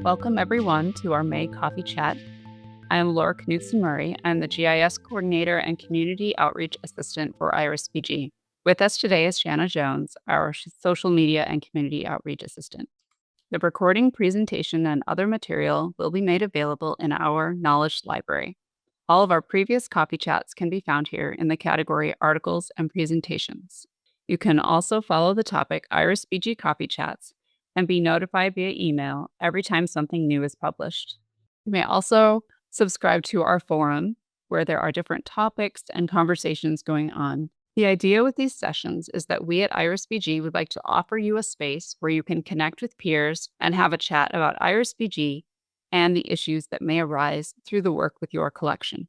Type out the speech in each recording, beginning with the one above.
Welcome everyone to our May Coffee Chat. I am Laura Knudsen Murray. I'm the GIS Coordinator and Community Outreach Assistant for IrisBG. With us today is Shanna Jones, our Social Media and Community Outreach Assistant. The recording, presentation, and other material will be made available in our Knowledge Library. All of our previous coffee chats can be found here in the category Articles and Presentations. You can also follow the topic IrisBG Coffee Chats and be notified via email every time something new is published. You may also subscribe to our forum, where there are different topics and conversations going on. The idea with these sessions is that we at IrisBG would like to offer you a space where you can connect with peers and have a chat about IrisBG and the issues that may arise through the work with your collection.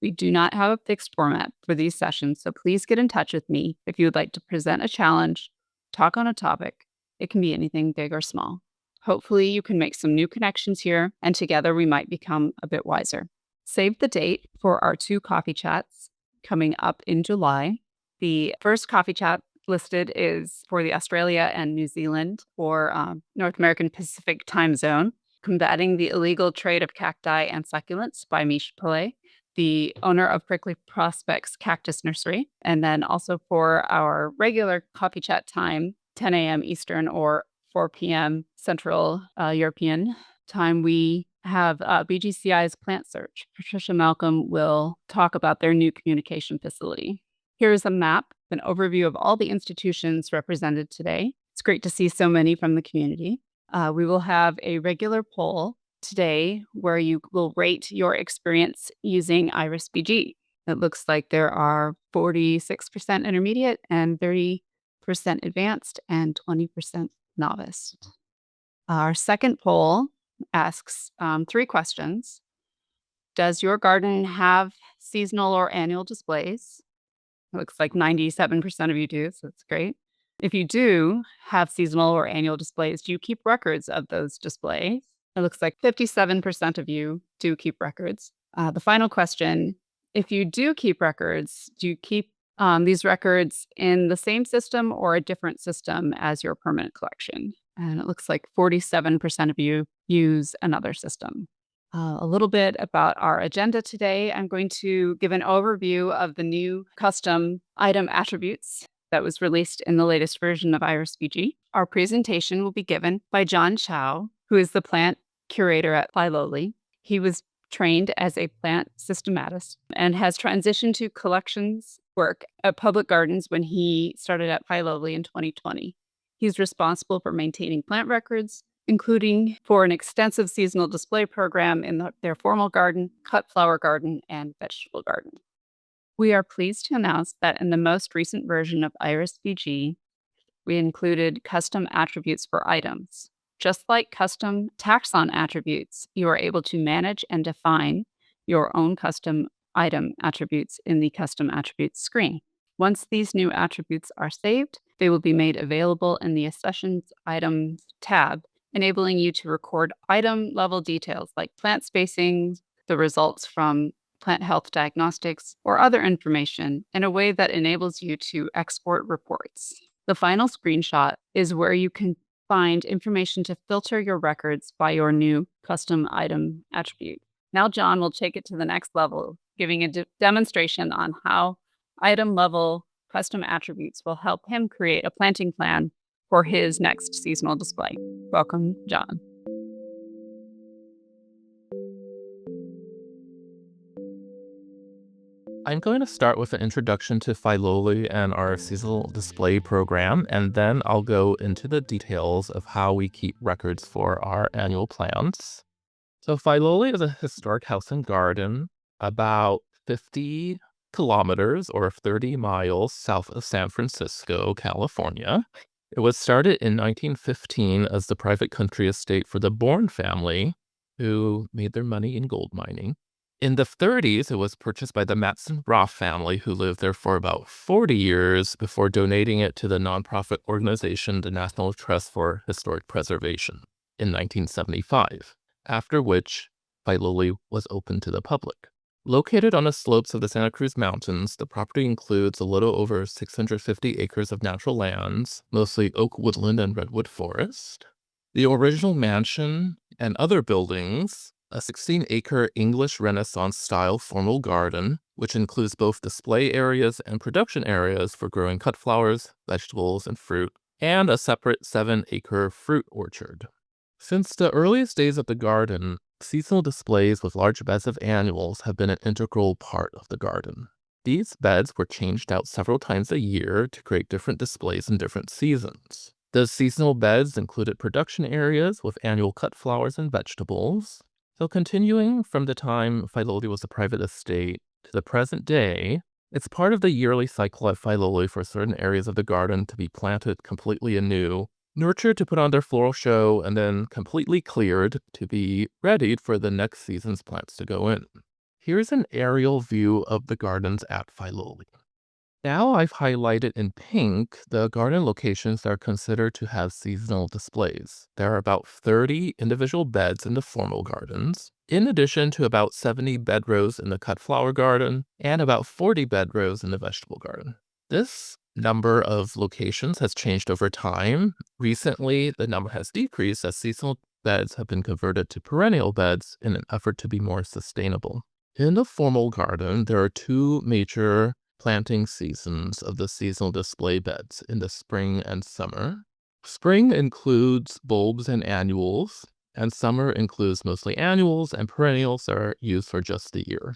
We do not have a fixed format for these sessions, so please get in touch with me if you would like to present a challenge, talk on a topic. It can be anything big or small. Hopefully you can make some new connections here, and together we might become a bit wiser. Save the date for our 2 coffee chats coming up in July. The first coffee chat listed is for the Australia and New Zealand or North American Pacific time zone, Combating the Illegal Trade of Cacti and Succulents by Mish Pillay, the owner of Prickly Prospects Cactus Nursery. And then also for our regular coffee chat time, 10 a.m. Eastern or 4 p.m. Central European time, we have BGCI's Plant Search. Patricia Malcolm will talk about their new communication facility. Here's a map, an overview of all the institutions represented today. It's great to see so many from the community. We will have a regular poll today where you will rate your experience using IrisBG. It looks like there are 46% intermediate and 30% advanced and 20% novice. Our second poll asks 3 questions. Does your garden have seasonal or annual displays? It looks like 97% of you do, so that's great. If you do have seasonal or annual displays, do you keep records of those displays? It looks like 57% of you do keep records. The final question, if you do keep records, do you keep these records in the same system or a different system as your permanent collection? And it looks like 47% of you use another system. A little bit about our agenda today. I'm going to give an overview of the new custom item attributes that was released in the latest version of IrisBG. Our presentation will be given by John Chow, who is the plant curator at Filoli. He was trained as a plant systematist and has transitioned to collections work at public gardens when he started at Filoli in 2020. He's responsible for maintaining plant records, including for an extensive seasonal display program in their formal garden, cut flower garden, and vegetable garden. We are pleased to announce that in the most recent version of IrisBG, we included custom attributes for items. Just like custom taxon attributes, you are able to manage and define your own custom item attributes in the custom attributes screen. Once these new attributes are saved, they will be made available in the Accessions Items tab, enabling you to record item level details like plant spacing, the results from plant health diagnostics, or other information in a way that enables you to export reports. The final screenshot is where you can find information to filter your records by your new custom item attribute. Now John will take it to the next level, giving a demonstration on how item level custom attributes will help him create a planting plan for his next seasonal display. Welcome, John. I'm going to start with an introduction to Filoli and our seasonal display program, and then I'll go into the details of how we keep records for our annual plants. So Filoli is a historic house and garden about 50 kilometers or 30 miles south of San Francisco, California. It was started in 1915 as the private country estate for the Bourne family, who made their money in gold mining. In the 30s, it was purchased by the Matson Roth family, who lived there for about 40 years before donating it to the nonprofit organization, the National Trust for Historic Preservation, in 1975, after which Filoli was opened to the public. Located on the slopes of the Santa Cruz Mountains, the property includes a little over 650 acres of natural lands, mostly oak woodland and redwood forest. The original mansion and other buildings, a 16-acre English Renaissance-style formal garden, which includes both display areas and production areas for growing cut flowers, vegetables, and fruit, and a separate 7-acre fruit orchard. Since the earliest days of the garden, seasonal displays with large beds of annuals have been an integral part of the garden. These beds were changed out several times a year to create different displays in different seasons. The seasonal beds included production areas with annual cut flowers and vegetables. So continuing from the time Filoli was a private estate to the present day, it's part of the yearly cycle at Filoli for certain areas of the garden to be planted completely anew, nurtured to put on their floral show, and then completely cleared to be readied for the next season's plants to go in. Here's an aerial view of the gardens at Filoli. Now I've highlighted in pink the garden locations that are considered to have seasonal displays. There are about 30 individual beds in the formal gardens, in addition to about 70 bed rows in the cut flower garden and about 40 bed rows in the vegetable garden. This number of locations has changed over time. Recently, the number has decreased as seasonal beds have been converted to perennial beds in an effort to be more sustainable. In the formal garden, there are two major planting seasons of the seasonal display beds in the spring and summer. Spring includes bulbs and annuals, and summer includes mostly annuals and perennials that are used for just the year.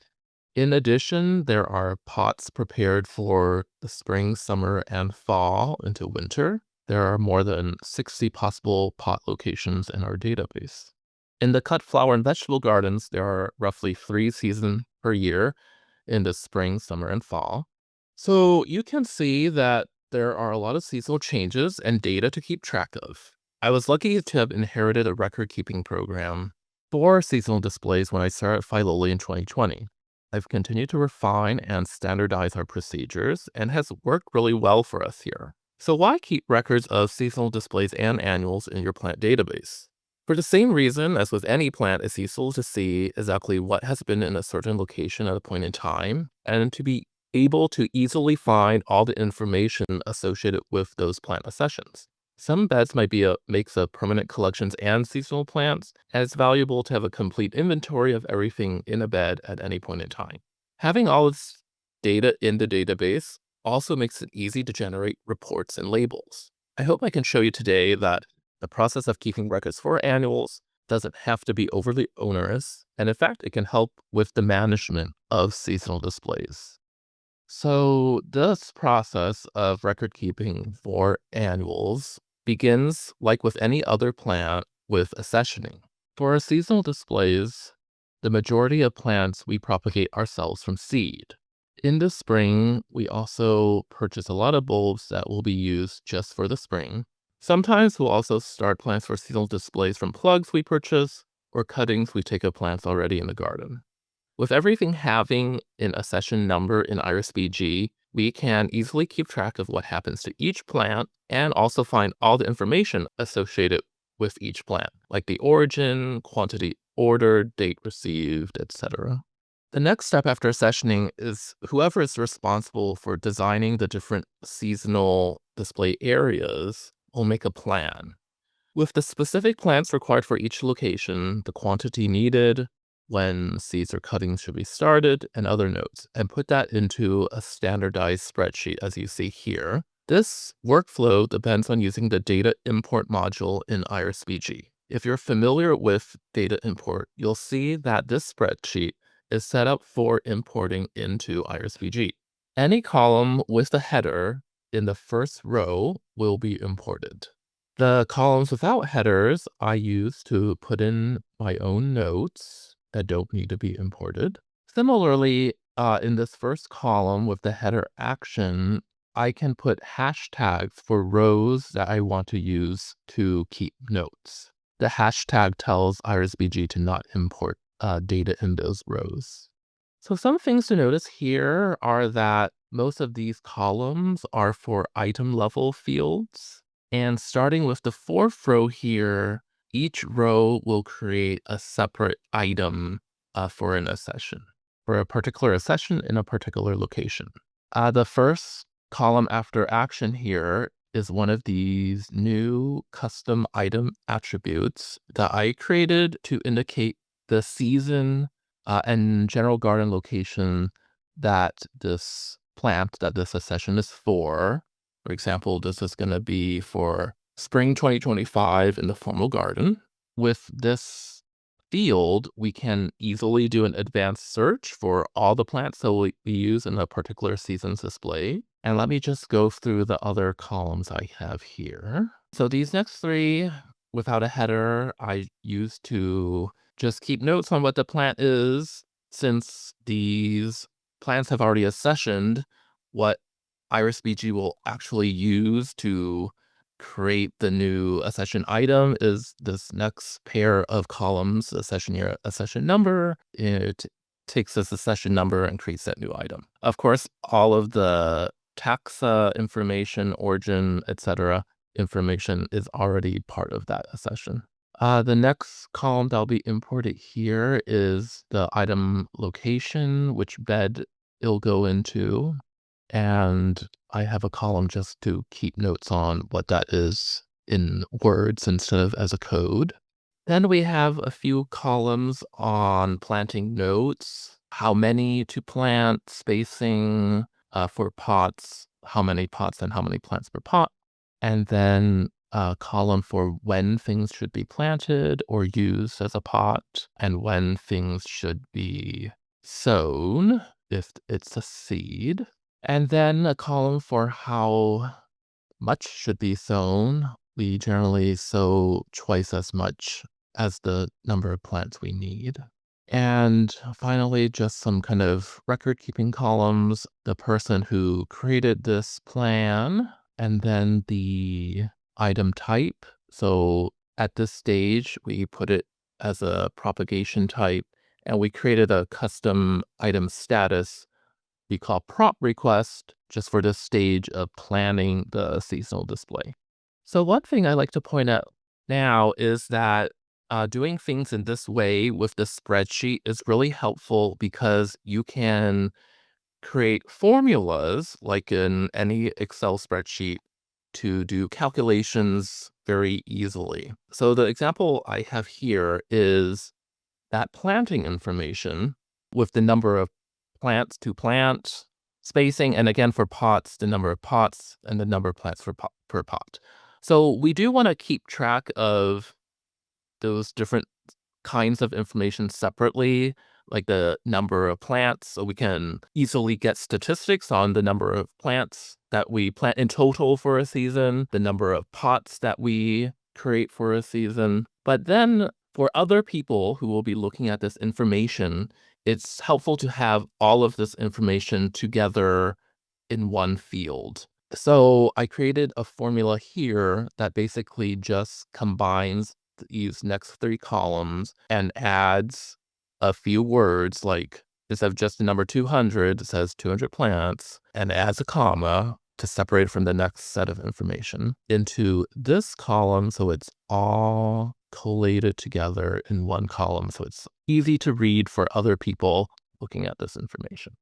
In addition, there are pots prepared for the spring, summer, and fall into winter. There are more than 60 possible pot locations in our database. In the cut flower and vegetable gardens, there are roughly 3 seasons per year in the spring, summer, and fall. So you can see that there are a lot of seasonal changes and data to keep track of. I was lucky to have inherited a record-keeping program for seasonal displays when I started Filoli in 2020. I've continued to refine and standardize our procedures and has worked really well for us here. So why keep records of seasonal displays and annuals in your plant database? For the same reason as with any plant, it's useful to see exactly what has been in a certain location at a point in time, and to be able to easily find all the information associated with those plant accessions. Some beds might be a mix of permanent collections and seasonal plants, and it's valuable to have a complete inventory of everything in a bed at any point in time. Having all this data in the database also makes it easy to generate reports and labels. I hope I can show you today that the process of keeping records for annuals doesn't have to be overly onerous, and in fact, it can help with the management of seasonal displays. So this process of record keeping for annuals begins, like with any other plant, with accessioning. For our seasonal displays, the majority of plants we propagate ourselves from seed. In the spring, we also purchase a lot of bulbs that will be used just for the spring. Sometimes we'll also start plants for seasonal displays from plugs we purchase or cuttings we take of plants already in the garden. With everything having an accession number in IrisBG, we can easily keep track of what happens to each plant and also find all the information associated with each plant, like the origin, quantity ordered, date received, etc. The next step after accessioning is whoever is responsible for designing the different seasonal display areas will make a plan. With the specific plants required for each location, the quantity needed, when seeds or cuttings should be started, and other notes, and put that into a standardized spreadsheet as you see here. This workflow depends on using the data import module in IrisBG. If you're familiar with data import, you'll see that this spreadsheet is set up for importing into IrisBG. Any column with the header in the first row will be imported. The columns without headers I use to put in my own notes that don't need to be imported. Similarly, in this first column with the header action, I can put hashtags for rows that I want to use to keep notes. The hashtag tells IrisBG to not import data in those rows. So some things to notice here are that most of these columns are for item level fields. And starting with the fourth row here, each row will create a separate item for an accession, for a particular accession in a particular location. The first column after action here is one of these new custom item attributes that I created to indicate the season and general garden location that this plant, that this accession is for. For example, this is going to be for spring 2025 in the formal garden. With this field, we can easily do an advanced search for all the plants that we use in a particular season's display. And let me just go through the other columns I have here. So these next three, without a header, I use to just keep notes on what the plant is. Since these plants have already accessioned, what IrisBG will actually use to create the new accession item is this next pair of columns, accession year, accession number. It takes this accession number and creates that new item. Of course, all of the taxa information, origin, etc. information is already part of that accession. The next column that'll be imported here is the item location, which bed it'll go into. And I have a column just to keep notes on what that is in words instead of as a code. Then we have a few columns on planting notes, how many to plant, spacing for pots, how many pots and how many plants per pot. And then a column for when things should be planted or used as a pot and when things should be sown if it's a seed. And then a column for how much should be sown. We generally sow twice as much as the number of plants we need. And finally, just some kind of record-keeping columns, the person who created this plan, and then the item type. So at this stage, we put it as a propagation type, and we created a custom item status we call prop request just for this stage of planning the seasonal display. So one thing I like to point out now is that doing things in this way with the spreadsheet is really helpful because you can create formulas like in any Excel spreadsheet to do calculations very easily. So the example I have here is that planting information with the number of plants to plant, spacing, and again for pots, the number of pots and the number of plants per pot. So we do want to keep track of those different kinds of information separately, like the number of plants, so we can easily get statistics on the number of plants that we plant in total for a season, the number of pots that we create for a season. But then for other people who will be looking at this information, it's helpful to have all of this information together in one field. So I created a formula here that basically just combines these next three columns and adds a few words, like instead of just the number 200, it says 200 plants, and adds a comma to separate from the next set of information into this column, so it's all collated together in one column, so it's easy to read for other people looking at this information.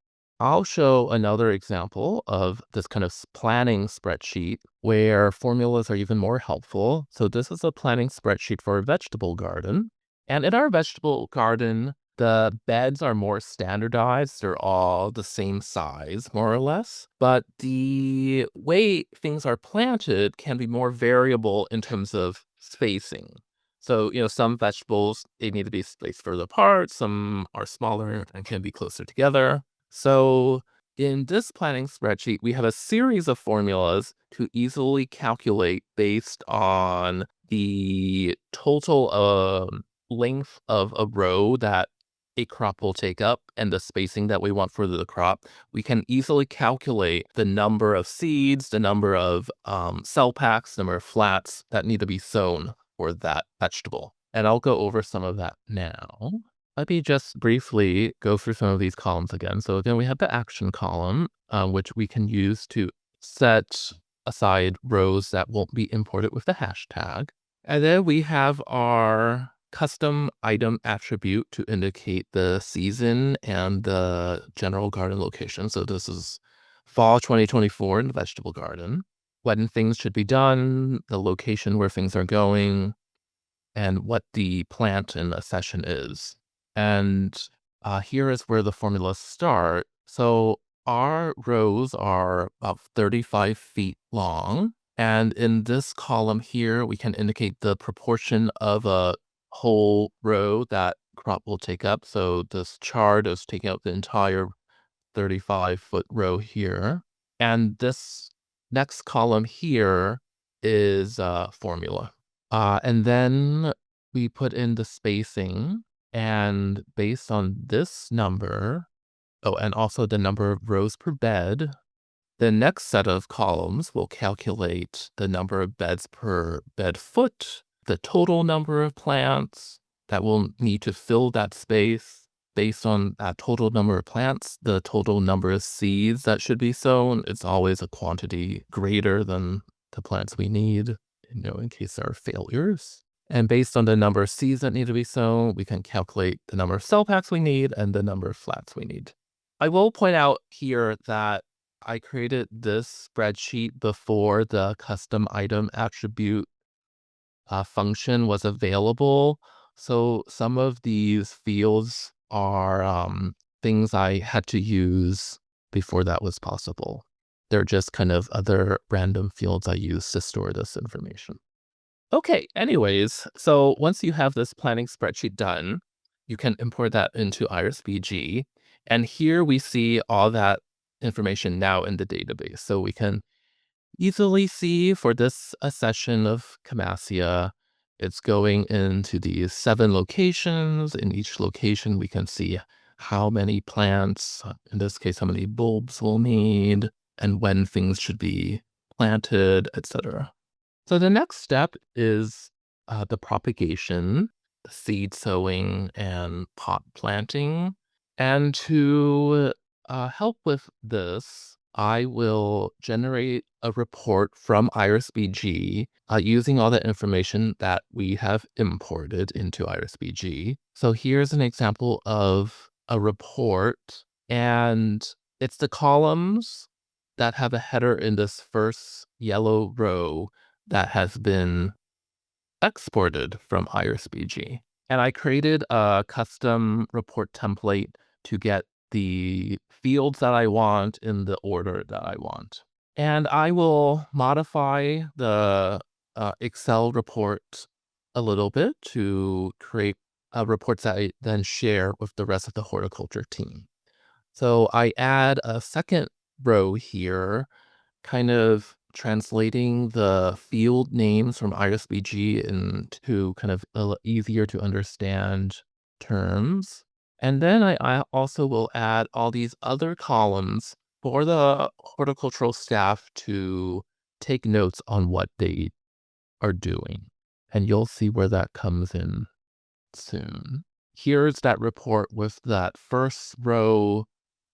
I'll show another example of this kind of planning spreadsheet where formulas are even more helpful. So this is a planning spreadsheet for a vegetable garden. And in our vegetable garden, the beds are more standardized. They're all the same size, more or less. But the way things are planted can be more variable in terms of spacing. So, some vegetables, they need to be spaced further apart. Some are smaller and can be closer together. So in this planning spreadsheet, we have a series of formulas to easily calculate based on the total length of a row that a crop will take up and the spacing that we want for the crop. We can easily calculate the number of seeds, the number of cell packs, number of flats that need to be sown for that vegetable. And I'll go over some of that now. Let me just briefly go through some of these columns again. So again, we have the action column, which we can use to set aside rows that won't be imported with the hashtag. And then we have our custom item attribute to indicate the season and the general garden location. So this is fall 2024 in the vegetable garden. when things should be done, the location where things are going, and what the plant in a session is. And here is where the formulas start. So our rows are about 35 feet long. And in this column here, we can indicate the proportion of a whole row that crop will take up. So this chart is taking up the entire 35-foot row here. And this next column here is formula. And then we put in the spacing, and based on this number, oh, and also the number of rows per bed, the next set of columns will calculate the number of beds per bed foot, the total number of plants that will need to fill that space. Based on that total number of plants, the total number of seeds that should be sown, it's always a quantity greater than the plants we need, in case there are failures. And based on the number of seeds that need to be sown, we can calculate the number of cell packs we need and the number of flats we need. I will point out here that I created this spreadsheet before the custom item attribute function was available. So some of these fields are things I had to use before that was possible. They're just kind of other random fields I use to store this information. Okay, anyways, so once you have this planning spreadsheet done, you can import that into IrisBG. And here we see all that information now in the database. So we can easily see for this accession of Camassia, it's going into these 7 locations. In each location, we can see how many plants, in this case, how many bulbs we'll need, and when things should be planted, etc. So the next step is the propagation, the seed sowing, and pot planting. And to help with this, I will generate a report from IrisBG using all the information that we have imported into IrisBG. So here's an example of a report, and it's the columns that have a header in this first yellow row that has been exported from IrisBG. And I created a custom report template to get the fields that I want in the order that I want. And I will modify the Excel report a little bit to create reports that I then share with the rest of the horticulture team. So I add a second row here, kind of translating the field names from IrisBG into kind of easier to understand terms. And then I also will add all these other columns for the horticultural staff to take notes on what they are doing. And you'll see where that comes in soon. Here's that report with that first row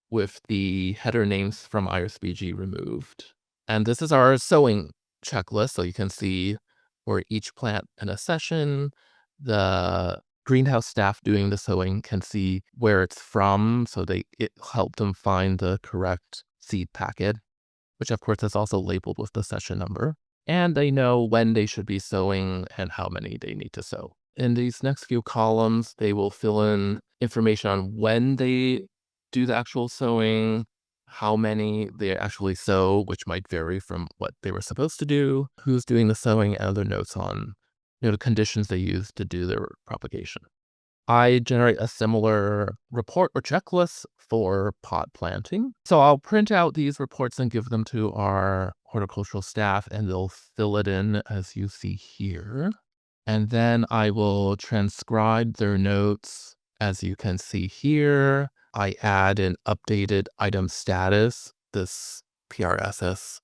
with the header names from IrisBG removed. And this is our sowing checklist. So you can see for each plant in a session, the greenhouse staff doing the sowing can see where it's from. So it helped them find the correct seed packet, which of course is also labeled with the session number. And they know when they should be sowing and how many they need to sow. In these next few columns, they will fill in information on when they do the actual sowing, how many they actually sow, which might vary from what they were supposed to do, who's doing the sowing, and other notes on the conditions they use to do their propagation. I generate a similar report or checklist for pot planting. So I'll print out these reports and give them to our horticultural staff, and they'll fill it in as you see here. And then I will transcribe their notes as you can see here. I add an updated item status. This PRSS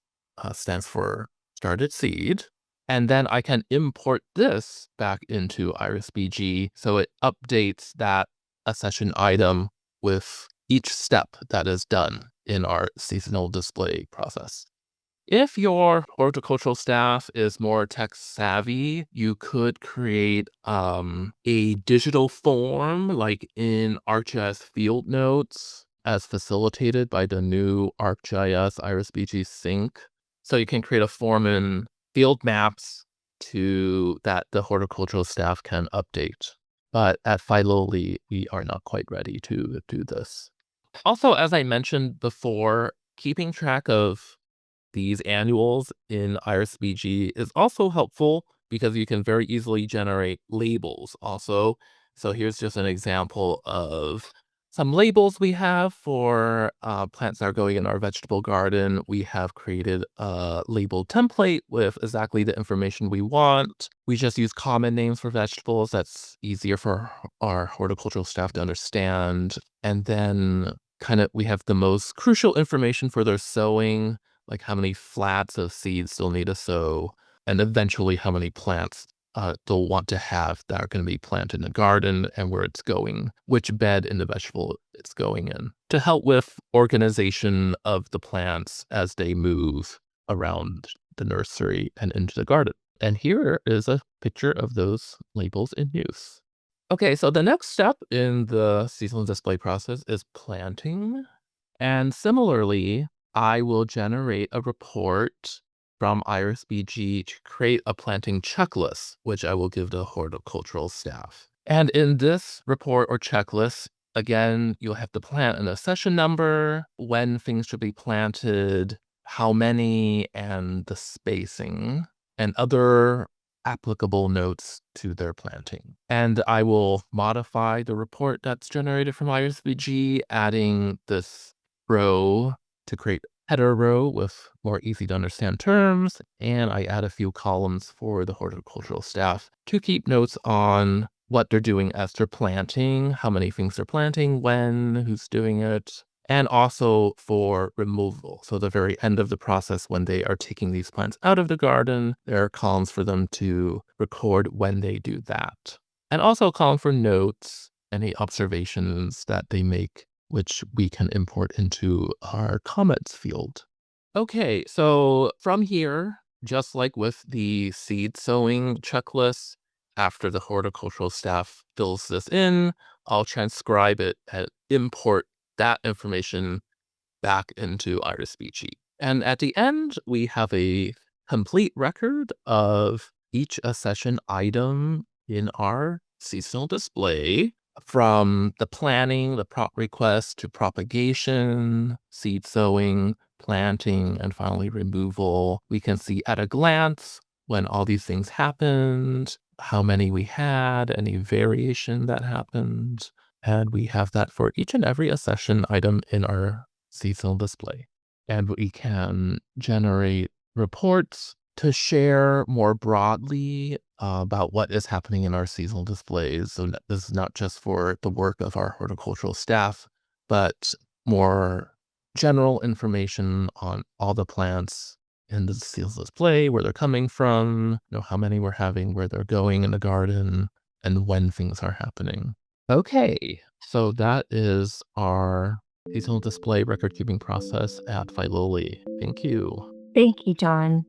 stands for started seed. And then I can import this back into IrisBG so it updates that accession item with each step that is done in our seasonal display process. If your horticultural staff is more tech savvy, you could create a digital form like in ArcGIS Field Notes as facilitated by the new ArcGIS IrisBG Sync So you can create a form in field maps to that the horticultural staff can update. But at Filoli, we are not quite ready to do this. Also, as I mentioned before, keeping track of these annuals in IrisBG is also helpful because you can very easily generate labels also. So here's just an example of some labels we have for plants that are going in our vegetable garden. We have created a label template with exactly the information we want. We just use common names for vegetables. That's easier for our horticultural staff to understand. And then we have the most crucial information for their sowing, like how many flats of seeds they'll need to sow, and eventually how many plants they'll want to have that are going to be planted in the garden and where it's going, which bed in the vegetable it's going in, to help with organization of the plants as they move around the nursery and into the garden. And here is a picture of those labels in use. Okay, so the next step in the seasonal display process is planting. And similarly, I will generate a report from IrisBG to create a planting checklist, which I will give the horticultural staff. And in this report or checklist, again, you'll have the plant and the session number, when things should be planted, how many, and the spacing, and other applicable notes to their planting. And I will modify the report that's generated from IrisBG, adding this row to create header row with more easy to understand terms, and I add a few columns for the horticultural staff to keep notes on what they're doing as they're planting, how many things they're planting, when, who's doing it, and also for removal. So the very end of the process, when they are taking these plants out of the garden, there are columns for them to record when they do that. And also a column for notes, any observations that they make, which we can import into our comments field. Okay, so from here, just like with the seed sowing checklist, after the horticultural staff fills this in, I'll transcribe it and import that information back into IrisBG. And at the end, we have a complete record of each accession item in our seasonal display, from the planning, the prop request, to propagation, seed sowing, planting, and finally removal. We can see at a glance when all these things happened, how many we had, any variation that happened. And we have that for each and every accession item in our seasonal display. And we can generate reports to share more broadly about what is happening in our seasonal displays. So this is not just for the work of our horticultural staff, but more general information on all the plants in the seasonal display, where they're coming from, how many we're having, where they're going in the garden, and when things are happening. Okay, so that is our seasonal display record keeping process at Filoli. Thank you. Thank you, John.